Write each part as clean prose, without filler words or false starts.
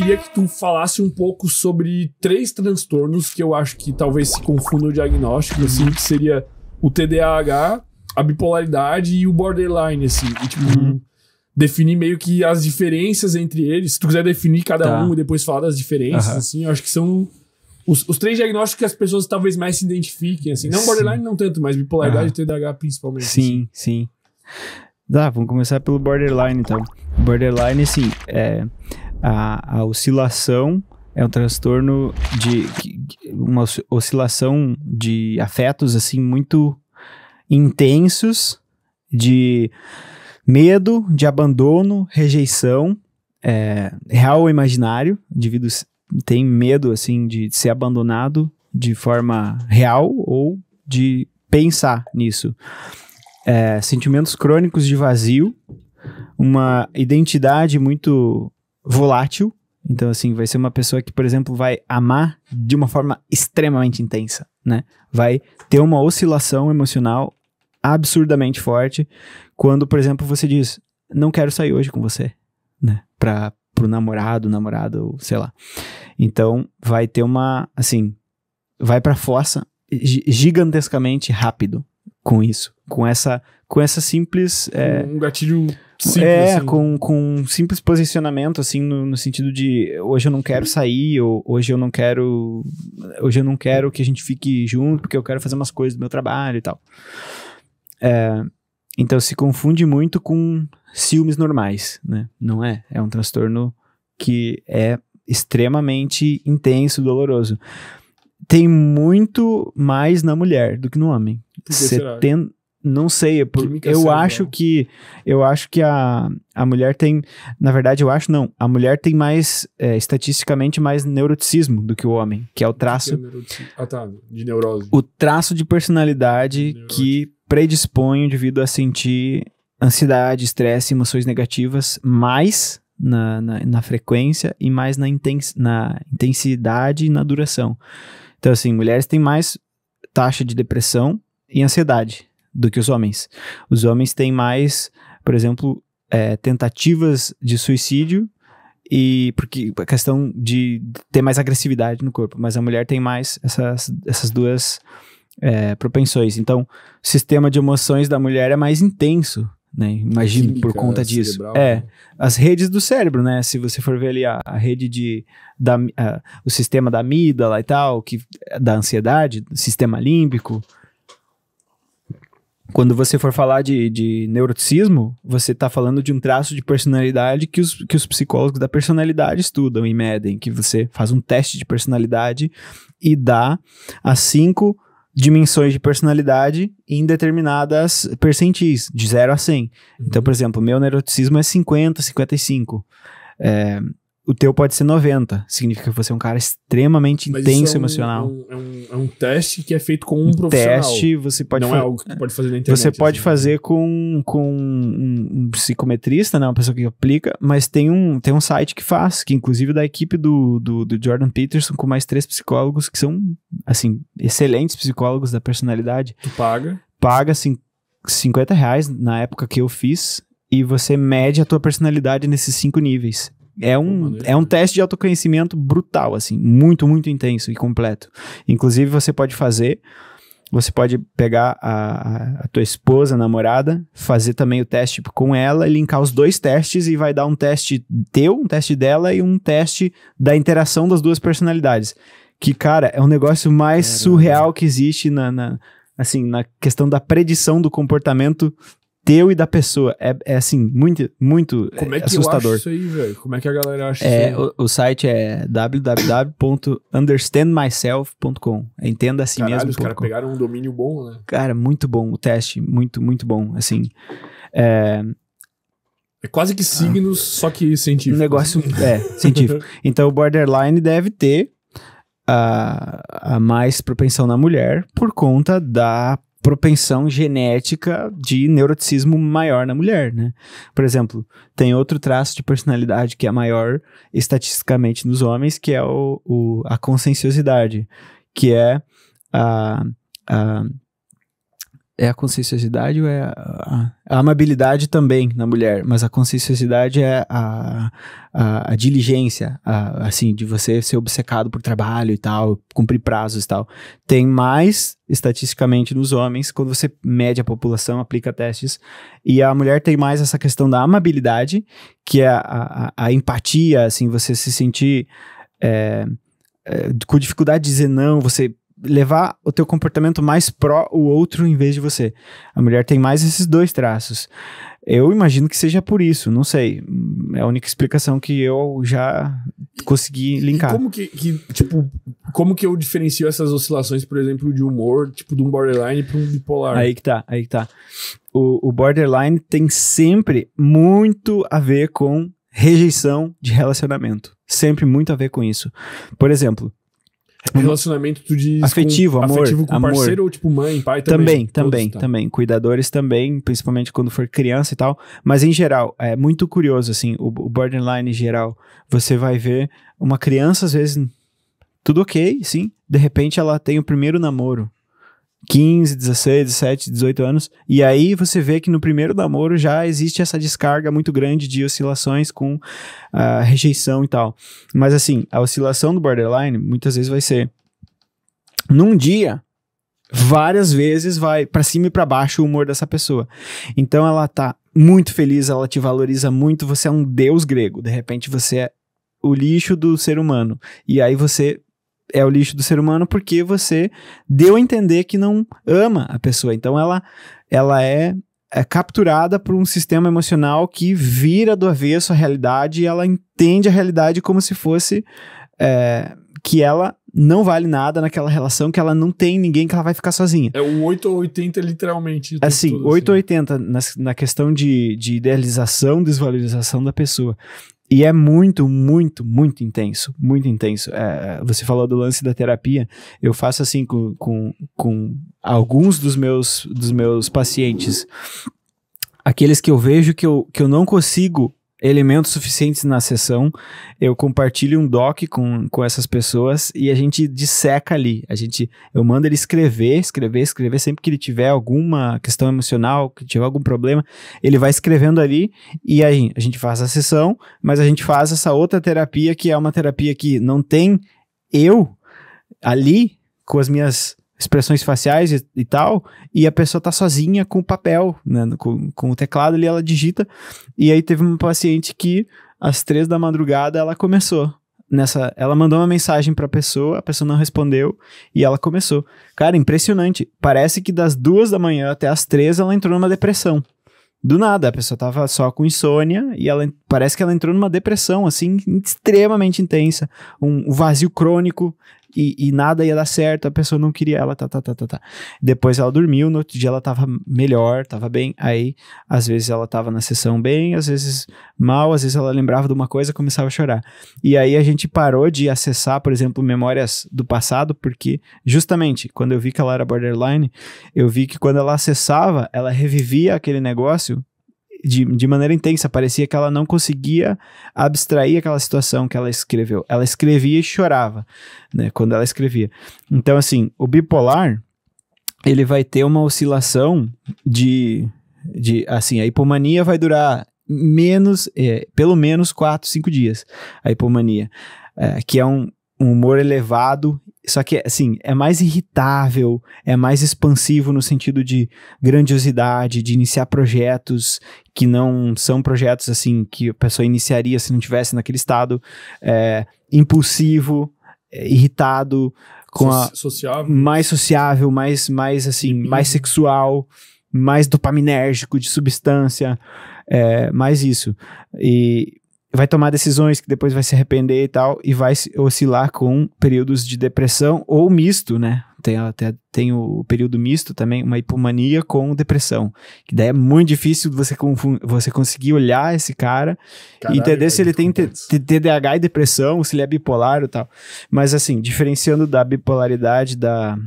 queria que tu falasse um pouco sobre 3 transtornos que eu acho que talvez se confundam o diagnóstico, assim, que seria o TDAH, a bipolaridade e o borderline, assim. E, tipo, definir meio que as diferenças entre eles. Se tu quiser definir cada um e depois falar das diferenças, assim, eu acho que são os 3 diagnósticos que as pessoas talvez mais se identifiquem, assim. Não borderline não tanto, mas bipolaridade e TDAH principalmente. Sim, sim. Vamos começar pelo borderline, então. Borderline, assim, a oscilação é um transtorno uma oscilação de afetos, assim, muito intensos, de medo, de abandono, rejeição, real ou imaginário. O indivíduo tem medo, assim, de ser abandonado de forma real ou de pensar nisso. Sentimentos crônicos de vazio, uma identidade muito volátil. Então, assim, vai ser uma pessoa que, por exemplo, vai amar de uma forma extremamente intensa, né? Vai ter uma oscilação emocional absurdamente forte quando, por exemplo, você diz, não quero sair hoje com você, né? Pro namorado, ou sei lá. Então, vai ter vai pra fossa gigantescamente rápido com isso, com essa simples... um gatilho simples, assim. Com um simples posicionamento, assim, no sentido de hoje eu não quero sair, ou hoje eu não quero que a gente fique junto, porque eu quero fazer umas coisas do meu trabalho e tal. Então se confunde muito com ciúmes normais, né? Não é? É um transtorno que é extremamente intenso, doloroso. Tem muito mais na mulher do que no homem. Não sei, eu acho que a mulher tem, na verdade a mulher tem mais, estatisticamente mais neuroticismo do que o homem, que é o traço... de neurose. O traço de personalidade que predispõe o indivíduo a sentir ansiedade, estresse, emoções negativas, mais na frequência e mais na intensidade e na duração. Então, assim, mulheres têm mais taxa de depressão e ansiedade do que os homens. Os homens têm mais, por exemplo, tentativas de suicídio, e porque a questão de ter mais agressividade no corpo, mas a mulher tem mais essas duas propensões. Então, o sistema de emoções da mulher é mais intenso, né? Imagino, química, por conta disso. Cerebral, né? As redes do cérebro, né? Se você for ver ali a rede o sistema da amígdala e tal, da ansiedade, sistema límbico. Quando você for falar de neuroticismo, você está falando de um traço de personalidade que os psicólogos da personalidade estudam e medem, que você faz um teste de personalidade e dá as 5 dimensões de personalidade em determinadas percentis, de 0 a 100. Então, por exemplo, o meu neuroticismo é 50, 55. O teu pode ser 90. Significa que você é um cara extremamente intenso emocional. É um teste que é feito com um profissional. Teste, você pode Não é algo que tu pode fazer na internet. Você pode fazer com um psicometrista, né? Uma pessoa que aplica, mas tem um site que faz, que inclusive da equipe do Jordan Peterson, com mais 3 psicólogos que são, assim, excelentes psicólogos da personalidade. Tu paga? Paga, assim, R$50 na época que eu fiz, e você mede a tua personalidade nesses 5 níveis. É um teste de autoconhecimento brutal, assim, muito, muito intenso e completo. Inclusive, você pode pegar a tua esposa, namorada, fazer também o teste com ela e linkar os 2 testes, e vai dar um teste teu, um teste dela e um teste da interação das 2 personalidades. Que, cara, é um negócio mais surreal que existe na questão da predição do comportamento teu e da pessoa. É assim, muito, muito Como é que assustador. eu acho isso aí, velho? Como é que a galera acha isso aí? O site é www.understandmyself.com. Entenda a si mesmo. Os caras pegaram um domínio bom, né? Cara, muito bom o teste. Muito, muito bom. Assim, é quase que signos, só que científico. Um negócio, científico. Então, o borderline deve ter a mais propensão na mulher por conta da propensão genética de neuroticismo maior na mulher, né? Por exemplo, tem outro traço de personalidade que é maior estatisticamente nos homens, que é a conscienciosidade, que é É a conscienciosidade ou é a amabilidade também na mulher, mas a conscienciosidade é a diligência, assim, de você ser obcecado por trabalho e tal, cumprir prazos e tal. Tem mais, estatisticamente, nos homens, quando você mede a população, aplica testes, e a mulher tem mais essa questão da amabilidade, que é a empatia, assim, você se sentir com dificuldade de dizer não, você levar o teu comportamento mais pró o outro em vez de você. A mulher tem mais esses dois traços. Eu imagino que seja por isso, não sei. É a única explicação que eu já consegui linkar. E como que eu diferencio essas oscilações, por exemplo, de humor, tipo, de um borderline para um bipolar? Aí que tá. O borderline tem sempre muito a ver com rejeição de relacionamento. Sempre muito a ver com isso. Por exemplo, relacionamento, tu diz afetivo, afetivo com amor. Parceiro ou tipo mãe, pai também? Também. Cuidadores também, principalmente quando for criança e tal. Mas em geral, é muito curioso, assim, o borderline em geral, você vai ver uma criança, às vezes, tudo ok, sim. De repente ela tem o primeiro namoro. 15, 16, 17, 18 anos. E aí você vê que no primeiro namoro já existe essa descarga muito grande de oscilações com rejeição e tal. Mas assim, a oscilação do borderline muitas vezes vai ser num dia, várias vezes vai pra cima e pra baixo o humor dessa pessoa. Então ela tá muito feliz, ela te valoriza muito, você é um deus grego. De repente você é o lixo do ser humano. E aí você é o lixo do ser humano porque você deu a entender que não ama a pessoa. Então ela é capturada por um sistema emocional que vira do avesso a realidade e ela entende a realidade como se fosse que ela não vale nada naquela relação, que ela não tem ninguém, que ela vai ficar sozinha. É o 8 ou 80 literalmente. Assim, 8 ou 80 na questão de idealização, desvalorização da pessoa. E é muito, muito, muito intenso. Muito intenso. Você falou do lance da terapia. Eu faço assim com alguns dos meus pacientes. Aqueles que eu vejo que eu não consigo elementos suficientes na sessão, eu compartilho um doc com essas pessoas e a gente disseca ali. Eu mando ele escrever sempre que ele tiver alguma questão emocional, que tiver algum problema, ele vai escrevendo ali e aí a gente faz a sessão, mas a gente faz essa outra terapia que é uma terapia que não tem eu ali com as minhas expressões faciais e tal, e a pessoa tá sozinha com o papel, né, com o teclado ali, ela digita, e aí teve uma paciente que às 3 da madrugada ela começou, ela mandou uma mensagem pra pessoa, a pessoa não respondeu, e ela começou. Cara, impressionante, parece que das 2 da manhã até as 3 ela entrou numa depressão. Do nada, a pessoa tava só com insônia e parece que ela entrou numa depressão, assim, extremamente intensa, um vazio crônico e nada ia dar certo, a pessoa não queria ela, Depois ela dormiu, no outro dia ela tava melhor, tava bem, aí às vezes ela tava na sessão bem, às vezes mal, às vezes ela lembrava de uma coisa e começava a chorar. E aí a gente parou de acessar, por exemplo, memórias do passado, porque justamente quando eu vi que ela era borderline, eu vi que quando ela acessava, ela revivia aquele negócio de maneira intensa, parecia que ela não conseguia abstrair aquela situação que ela escreveu. Ela escrevia e chorava, né, quando ela escrevia. Então, assim, o bipolar, ele vai ter uma oscilação assim, a hipomania vai durar pelo menos 4, 5 dias, a hipomania, que é um humor elevado, só que, assim, é mais irritável, é mais expansivo no sentido de grandiosidade, de iniciar projetos que não são projetos, assim, que a pessoa iniciaria se não tivesse naquele estado, impulsivo, irritado, mais sociável, mais assim, mais sexual, mais dopaminérgico de substância, mais isso. E vai tomar decisões que depois vai se arrepender e tal, e vai oscilar com períodos de depressão ou misto, né? Tem o período misto também, uma hipomania com depressão. Que daí é muito difícil você conseguir olhar esse cara e entender se ele tem TDAH e depressão, se ele é bipolar e tal. Mas assim, diferenciando da bipolaridade do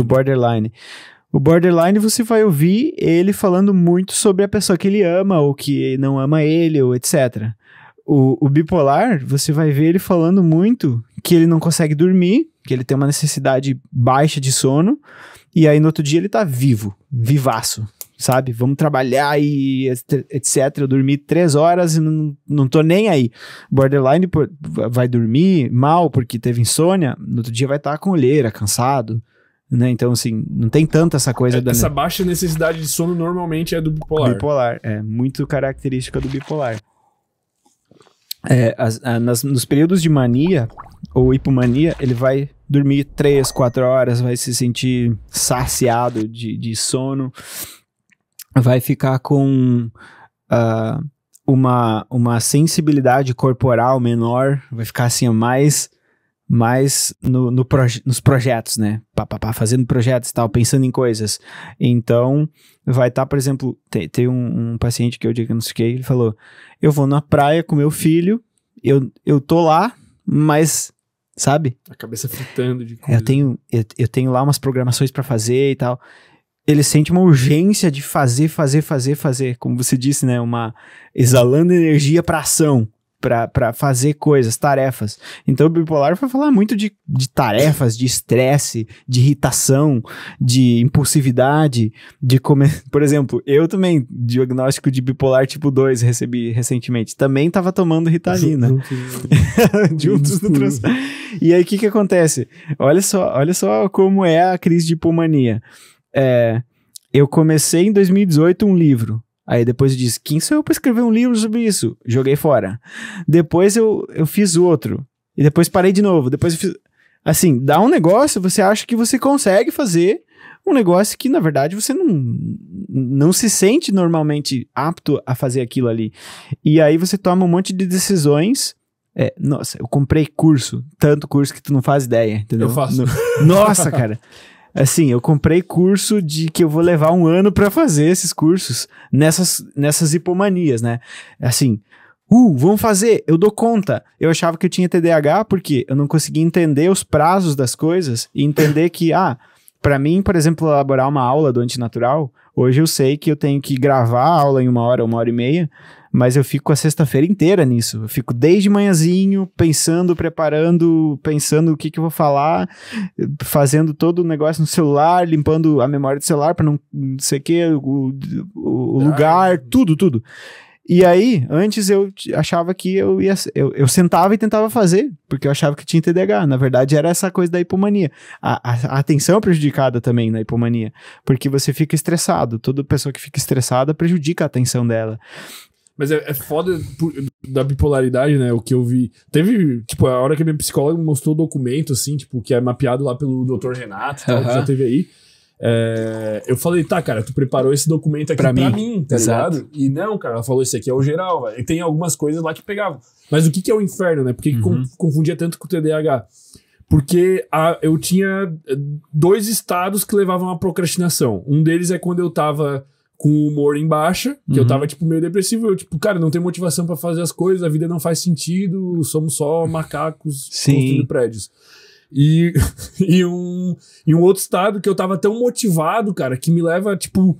borderline. O borderline, você vai ouvir ele falando muito sobre a pessoa que ele ama ou que não ama ele, ou etc. O bipolar, você vai ver ele falando muito que ele não consegue dormir, que ele tem uma necessidade baixa de sono e aí no outro dia ele tá vivaço, sabe? Vamos trabalhar e etc. Eu dormi 3 horas e não tô nem aí. Borderline vai dormir mal porque teve insônia, no outro dia vai estar com olheira, cansado, né? Então, assim, não tem tanto essa coisa... Essa baixa necessidade de sono normalmente é do bipolar. Bipolar, é muito característica do bipolar. Nos períodos de mania ou hipomania, ele vai dormir 3, 4 horas, vai se sentir saciado de sono, vai ficar com uma sensibilidade corporal menor, vai ficar assim, mais nos projetos, né? Fazendo projetos e tal, pensando em coisas. Então, vai estar, por exemplo, tem um paciente que eu diagnostiquei, ele falou, eu vou na praia com meu filho, eu tô lá, mas, sabe? A cabeça fritando de coisa. Eu tenho lá umas programações pra fazer e tal. Ele sente uma urgência de fazer, como você disse, né? Exalando energia pra ação. Pra fazer coisas, tarefas. Então o bipolar vai falar muito de tarefas, de estresse, de irritação, de impulsividade, por exemplo, eu também, diagnóstico de bipolar tipo 2 recebi recentemente, também tava tomando Ritalina. Juntos no transtorno. E aí o que acontece? Olha só como é a crise de hipomania. Eu comecei em 2018 um livro. Aí depois eu disse, quem sou eu pra escrever um livro sobre isso? Joguei fora. Depois eu fiz outro. E depois parei de novo. Depois eu fiz... Assim, dá um negócio, você acha que você consegue fazer um negócio que, na verdade, você não se sente normalmente apto a fazer aquilo ali. E aí você toma um monte de decisões... Nossa, eu comprei tanto curso que tu não faz ideia, entendeu? Eu faço. Nossa, cara... Assim, eu comprei curso de que eu vou levar 1 ano pra fazer esses cursos nessas hipomanias, né? Assim, vamos fazer, eu dou conta. Eu achava que eu tinha TDAH porque eu não conseguia entender os prazos das coisas e entender que, pra mim, por exemplo, elaborar uma aula do Antinatural, hoje eu sei que eu tenho que gravar a aula em 1 hora, 1 hora e meia, mas eu fico a sexta-feira inteira nisso. Eu fico desde manhãzinho, preparando, pensando o que eu vou falar, fazendo todo o negócio no celular, limpando a memória do celular para não sei o que, o lugar, tudo. E aí, antes eu achava que eu sentava e tentava fazer, porque eu achava que tinha TDAH. Na verdade, era essa coisa da hipomania. A atenção é prejudicada também na hipomania, porque você fica estressado. Toda pessoa que fica estressada prejudica a atenção dela. Mas é foda da bipolaridade, né? O que eu vi... Teve, tipo, a hora que a minha psicóloga me mostrou o documento, assim, tipo, que é mapeado lá pelo Dr. Renato, tal, que já teve aí. Eu falei, tá, cara, tu preparou esse documento aqui pra mim, tá ligado? E não, cara, ela falou, esse aqui é o geral, velho. E tem algumas coisas lá que pegavam. Mas o que é o inferno, né? Por que confundia tanto com o TDAH? Porque eu tinha 2 estados que levavam à procrastinação. Um deles é quando eu tava... com o humor em baixa, que eu tava, tipo, meio depressivo. Eu, tipo, cara, não tenho motivação pra fazer as coisas, a vida não faz sentido, somos só macacos construindo prédios. E um outro estado que eu tava tão motivado, cara, que me leva, tipo...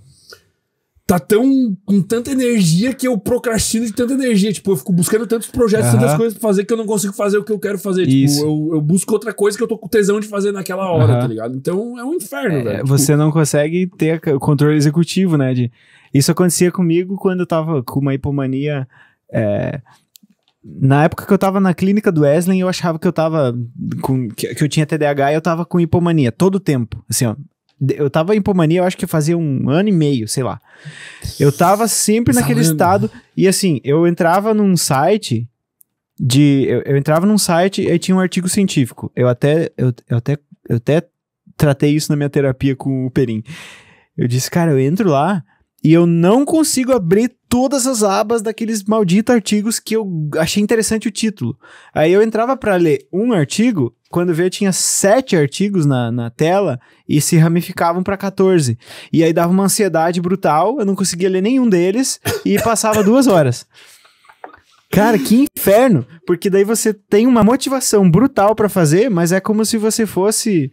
Tá com tanta energia que eu procrastino de tanta energia. Tipo, eu fico buscando tantos projetos, tantas coisas pra fazer que eu não consigo fazer o que eu quero fazer. Isso. Tipo, eu busco outra coisa que eu tô com tesão de fazer naquela hora, tá ligado? Então é um inferno, velho. Você não consegue ter o controle executivo, né? Isso acontecia comigo quando eu tava com uma hipomania. Na época que eu tava na clínica do Wesley, eu achava que eu tava que eu tinha TDAH e eu tava com hipomania todo o tempo. Assim, ó. Eu tava em hipomania, eu acho que fazia 1 ano e meio, sei lá. Eu tava sempre naquele estado. E assim, eu entrava num site eu entrava num site e tinha um artigo científico. Eu até tratei isso na minha terapia com o Perim. Eu disse, cara, eu entro lá e eu não consigo abrir todas as abas daqueles malditos artigos que eu achei interessante o título. Aí eu entrava pra ler um artigo, quando eu tinha 7 artigos na tela e se ramificavam pra 14. E aí dava uma ansiedade brutal, eu não conseguia ler nenhum deles e passava 2 horas. Cara, que inferno! Porque daí você tem uma motivação brutal pra fazer, mas é como se você fosse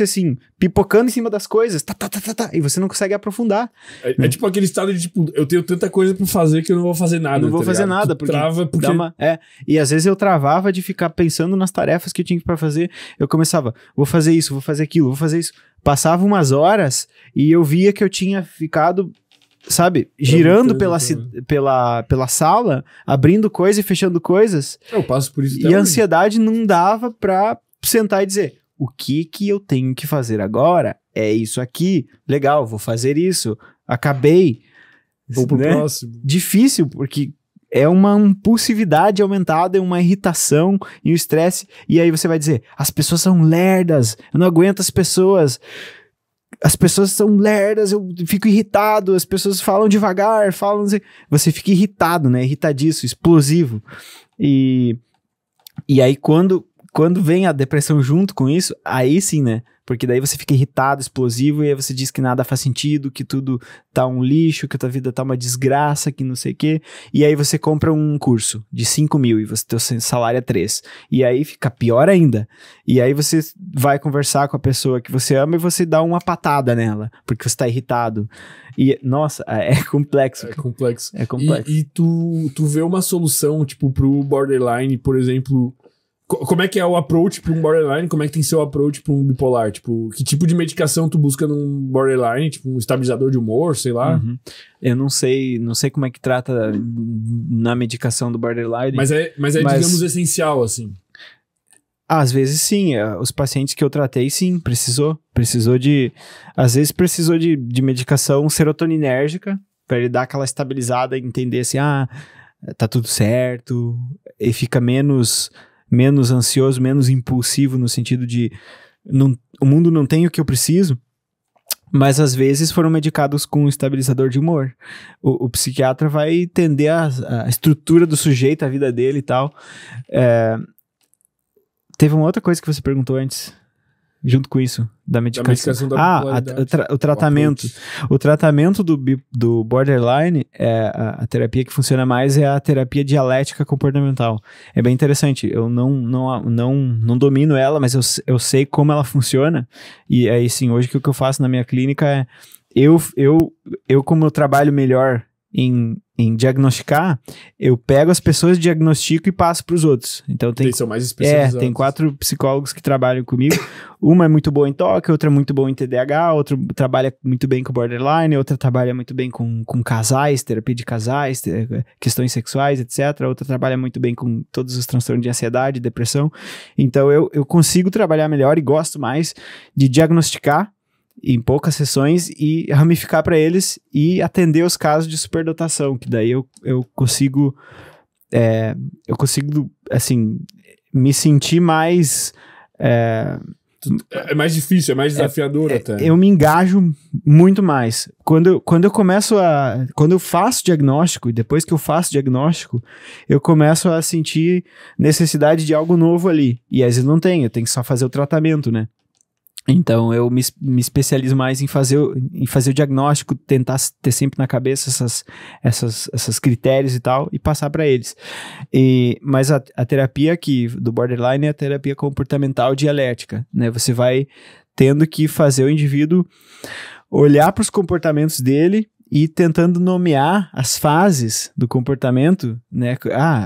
assim, pipocando em cima das coisas, e você não consegue aprofundar. É tipo aquele estado de, tipo, eu tenho tanta coisa pra fazer que eu não vou fazer nada. Não vou fazer ligado? nada, Tu porque trava porque... E às vezes eu travava de ficar pensando nas tarefas que eu tinha pra fazer. Eu começava, vou fazer isso, vou fazer aquilo, vou fazer isso. Passava umas horas e eu via que eu tinha ficado, sabe, girando pela sala, abrindo coisas e fechando coisas. Eu passo por isso E a ansiedade não dava pra sentar e dizer, o que eu tenho que fazer agora é isso aqui. Legal, vou fazer isso. Acabei. Vou pro próximo. Difícil, porque é uma impulsividade aumentada, é uma irritação e um estresse. E aí você vai dizer, as pessoas são lerdas, eu não aguento as pessoas. As pessoas são lerdas, eu fico irritado, as pessoas falam devagar, falam... Você fica irritado, né? Irritadiço, explosivo. E aí quando vem a depressão junto com isso, aí sim, né? Porque daí você fica irritado, explosivo, e aí você diz que nada faz sentido, que tudo tá um lixo, que a tua vida tá uma desgraça, que não sei o quê. E aí você compra um curso de 5 mil e teu salário é 3. E aí fica pior ainda. E aí você vai conversar com a pessoa que você ama e você dá uma patada nela, porque você tá irritado. E, nossa, é complexo. É complexo. É complexo. E tu vê uma solução, tipo, pro borderline, por exemplo... Como é que é o approach pra um borderline? Como é que tem que ser o approach pra um bipolar? Tipo, que tipo de medicação tu busca num borderline? Tipo, um estabilizador de humor, sei lá? Uhum. Eu não sei como é que trata na medicação do borderline. Mas digamos, essencial, assim. Às vezes sim, os pacientes que eu tratei, sim, precisou de... Às vezes precisou de medicação serotoninérgica pra ele dar aquela estabilizada e entender assim, tá tudo certo, e fica menos ansioso, menos impulsivo, no sentido de o mundo não tem o que eu preciso, mas às vezes foram medicados com um estabilizador de humor. O psiquiatra vai entender a estrutura do sujeito, a vida dele e tal. Teve uma outra coisa que você perguntou antes, junto com isso, da medicação. O tratamento. O tratamento do borderline, a terapia que funciona mais é a terapia dialética comportamental. É bem interessante. Eu não domino ela, mas eu sei como ela funciona. E aí, sim, hoje o que eu faço na minha clínica é... Como eu trabalho melhor em diagnosticar, eu pego as pessoas, diagnostico e passo para os outros. Então Eles são mais especializados. Tem 4 psicólogos que trabalham comigo. Uma é muito boa em toque, outra é muito boa em TDAH, outra trabalha muito bem com borderline, outra trabalha muito bem com casais, terapia de casais, questões sexuais, etc. Outra trabalha muito bem com todos os transtornos de ansiedade, depressão. Então eu consigo trabalhar melhor e gosto mais de diagnosticar em poucas sessões e ramificar para eles e atender os casos de superdotação, que daí eu consigo assim, me sentir mais... É mais difícil, é mais desafiador até. Eu me engajo muito mais. Quando eu faço diagnóstico, e depois que eu faço diagnóstico, eu começo a sentir necessidade de algo novo ali. E às vezes não tem, eu tenho que só fazer o tratamento, né? Então eu me especializo mais em fazer o diagnóstico, tentar ter sempre na cabeça esses critérios e tal, e passar para eles. Mas a terapia aqui do borderline é a terapia comportamental dialética, né? Você vai tendo que fazer o indivíduo olhar para os comportamentos dele e tentando nomear as fases do comportamento, né?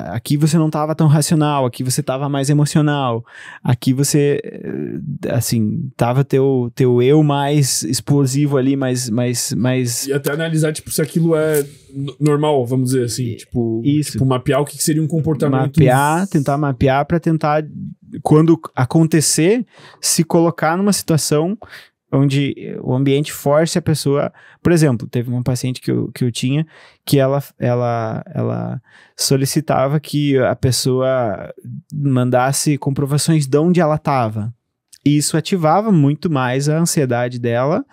Aqui você não estava tão racional, aqui você estava mais emocional, aqui você, assim, tava teu eu mais explosivo ali, mais... E até analisar, tipo, se aquilo é normal, vamos dizer assim, tipo mapear o que seria um comportamento... Tentar mapear para tentar, quando acontecer, se colocar numa situação onde o ambiente force a pessoa... Por exemplo, teve uma paciente que eu tinha que ela solicitava que a pessoa mandasse comprovações de onde ela estava. E isso ativava muito mais a ansiedade dela,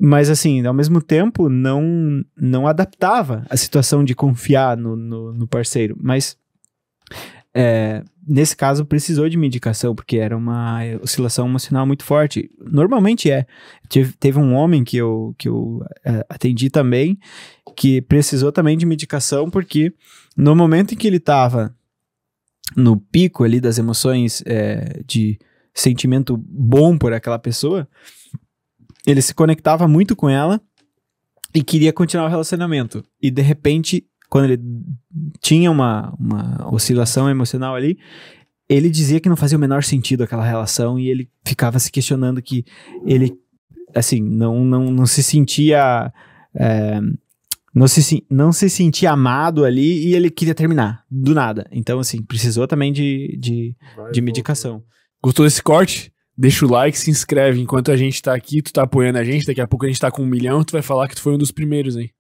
mas assim, ao mesmo tempo, não adaptava a situação de confiar no parceiro. Mas nesse caso precisou de medicação, porque era uma oscilação emocional muito forte. Normalmente teve um homem que eu atendi também, que precisou também de medicação, porque no momento em que ele estava no pico ali das emoções, de sentimento bom por aquela pessoa, ele se conectava muito com ela e queria continuar o relacionamento. E de repente, quando ele tinha uma oscilação emocional ali, ele dizia que não fazia o menor sentido aquela relação e ele ficava se questionando que ele, assim, não se sentia... não se sentia amado ali e ele queria terminar, do nada. Então, assim, precisou também de medicação. Gostou desse corte? Deixa o like, se inscreve. Enquanto a gente tá aqui, tu tá apoiando a gente. Daqui a pouco a gente tá com 1 milhão, tu vai falar que tu foi um dos primeiros, hein?